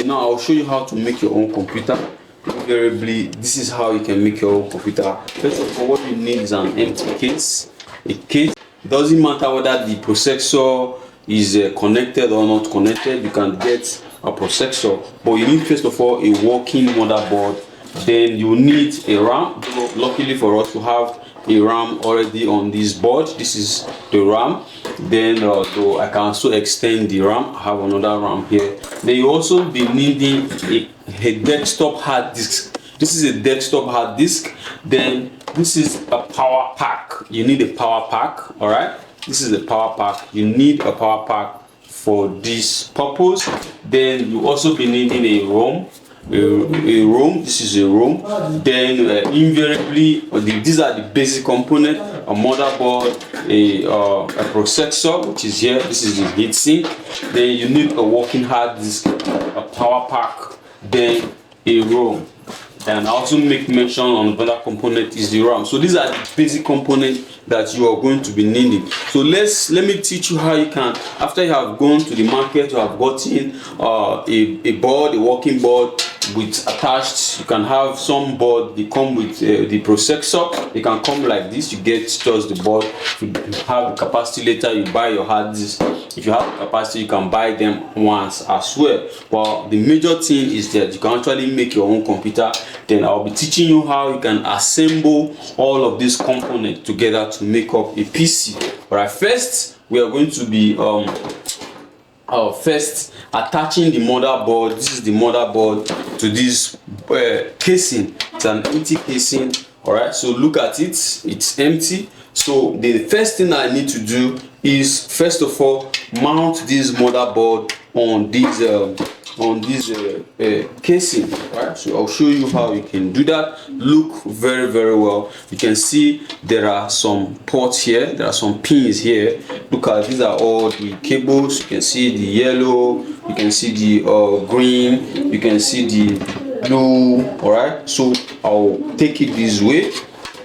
Now I'll show you how to make your own computer. Invariably, this is how you can make your own computer. First of all, what you need is an empty case. A case, it doesn't matter whether the processor is connected or not connected, you can get a processor, but you need first of all a working motherboard. Then you need a RAM. Luckily for us, to have a RAM already on this board. This is the RAM. Then so I can also extend the RAM. I have another RAM here. Then you also be needing a desktop hard disk. This is a desktop hard disk. Then this is a power pack. You need a power pack. All right, this is a power pack. You need a power pack for this purpose. Then you also be needing a ROM. A ROM. This is a ROM. Then invariably, these are the basic components: a motherboard, a processor, which is here. This is the heatsink. Then you need a working hard disk, a power pack, then a ROM. And I also make mention on another component is the RAM. So these are the basic components that you are going to be needing. So let me teach you how you can, after you have gone to the market, you have gotten a board, a working board with attached. You can have some board, they come with the processor. They can come like this. You get just the board. If you have the capacity later, you buy your hard disk. If you have the capacity, you can buy them once as well. But the major thing is that you can actually make your own computer. Then I'll be teaching you how you can assemble all of these components together to make up a PC. Alright, first we are going to be first attaching the motherboard. This is the motherboard to this casing. It's an empty casing. All right, so look at it, it's empty. So the first thing I need to do is first of all mount this motherboard on this casing. Right, so I'll show you how you can do that. Look very well. You can see there are some ports here, there are some pins here. Look at, these are all the cables. You can see the yellow, you can see the green, you can see the blue. All right, so I'll take it this way.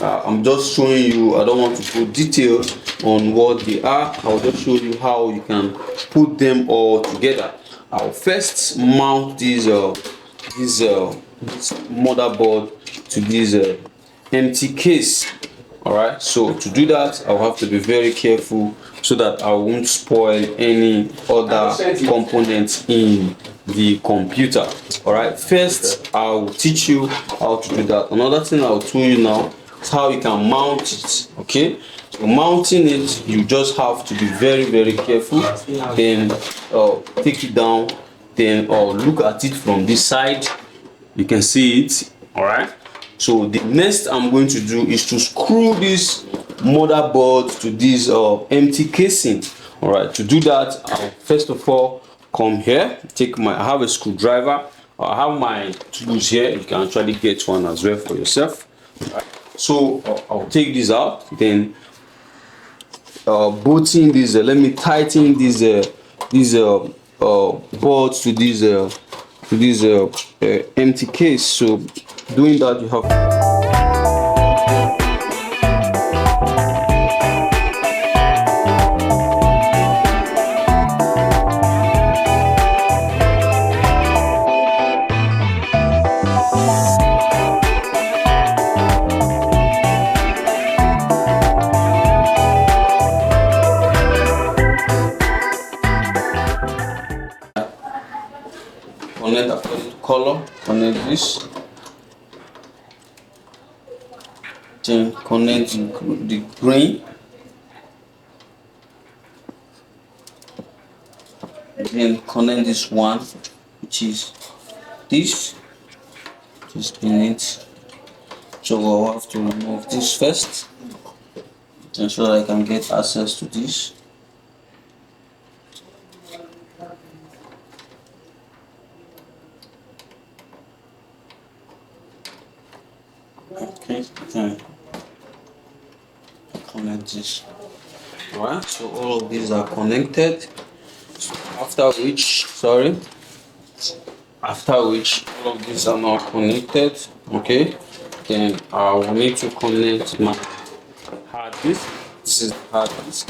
I'm just showing you, I don't want to put details on what they are. I'll just show you how you can put them all together. I'll first mount this motherboard to this empty case. All right, so to do that, I'll have to be very careful so that I won't spoil any other components in the computer. All right, first I'll teach you how to do that. Another thing I'll tell you now is how you can mount it. Okay, so mounting it, you just have to be very careful. Then take it down, then look at it from this side. You can see it. All right, so the next I'm going to do is to screw this motherboard to this empty casing. All right, to do that, I'll first of all come here, I have a screwdriver, I have my tools here. You can actually get one as well for yourself. All right, so I'll take this out, then bolting this, let me tighten these boards to this empty case. So doing that, you have connect according to color. Connect this, then connect the green, then connect this one, which is this, just in it. So I'll have to remove this first, then so that I can get access to this. Okay, then connect this. Alright, so all of these are connected. After which all of these are now connected. Okay, then I will need to connect my hard disk. This is the hard disk.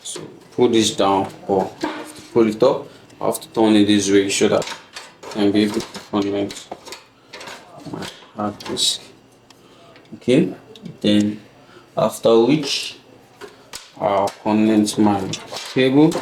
So pull this down, or I have to pull it up. I have to turn it this way so that can be able to connect my hard disk. Okay, then after which I'll connect my cable. I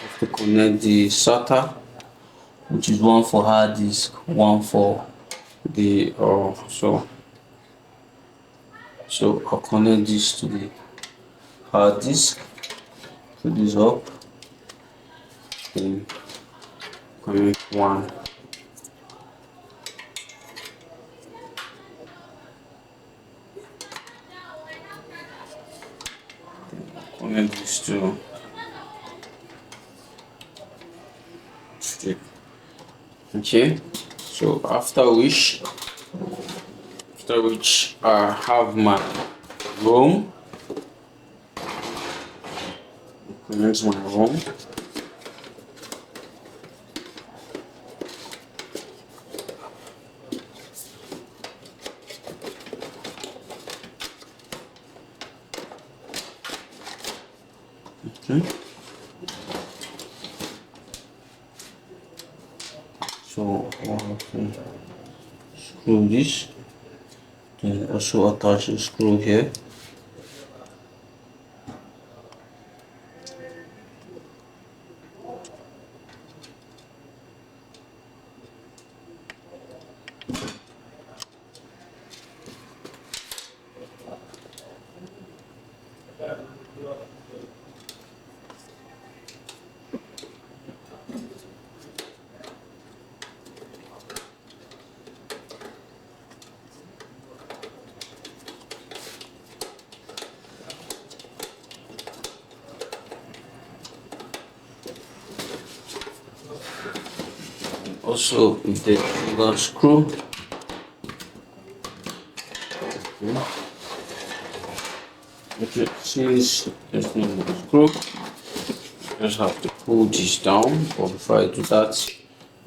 have to connect the SATA, which is one for hard disk, one for the so I'll connect this to the hard disk, put this up, then connect one, connect this to strip. Okay, so after which I have my ROM. Connect my ROM. Okay. So I'll have to screw this, then also attach a screw here. Also with the sugar screw. Okay, since there's no more screw, just have to pull this down. But before I do that,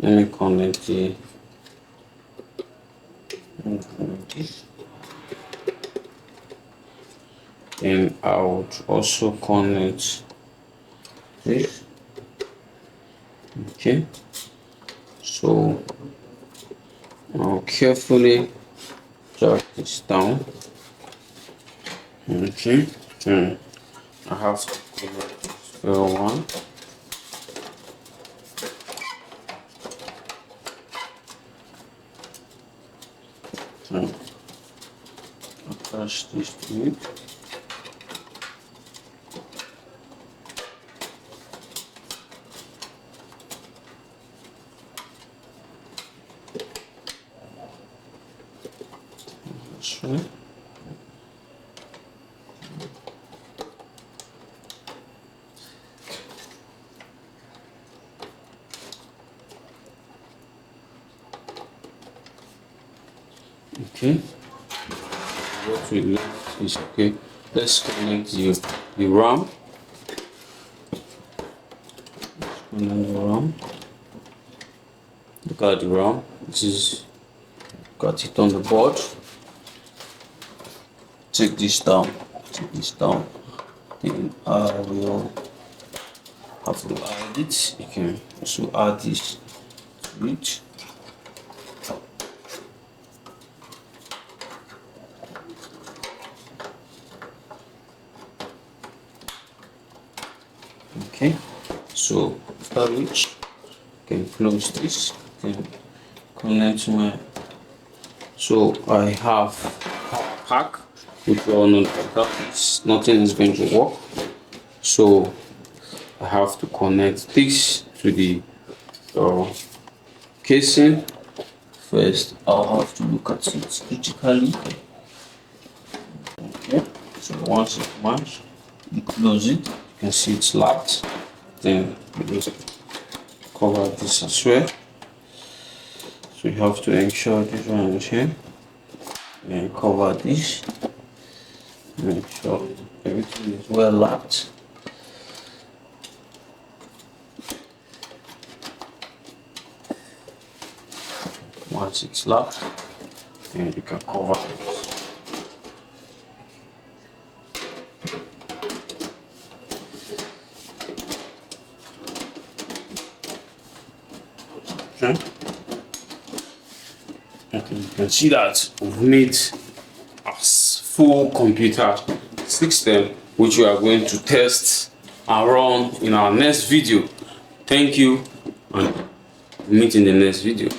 let me connect this. Then I would also connect this. Okay, so I'll carefully jack this down. Okay, then I have to connect this one. So attach this to it. This way. Okay, what we left is okay. Let's connect the RAM. Connect the RAM. Look at the RAM. This is got it on the board. Take this down. Then I will have to add it. You can also add this to it. Okay, so after which you can close this, then connect my. So I have power pack, which we all know that nothing is going to work. So I have to connect this to the casing. First, I'll have to look at it critically. Okay, so once it's matched, you close it. You can see it's locked. Then you just cover this as well. So you have to ensure this one is here. Then cover this. Make sure everything is well locked. Once it's locked, then you can cover it. you can see that we've made a full computer system, which we are going to test and run in our next video. Thank you, and meet in the next video.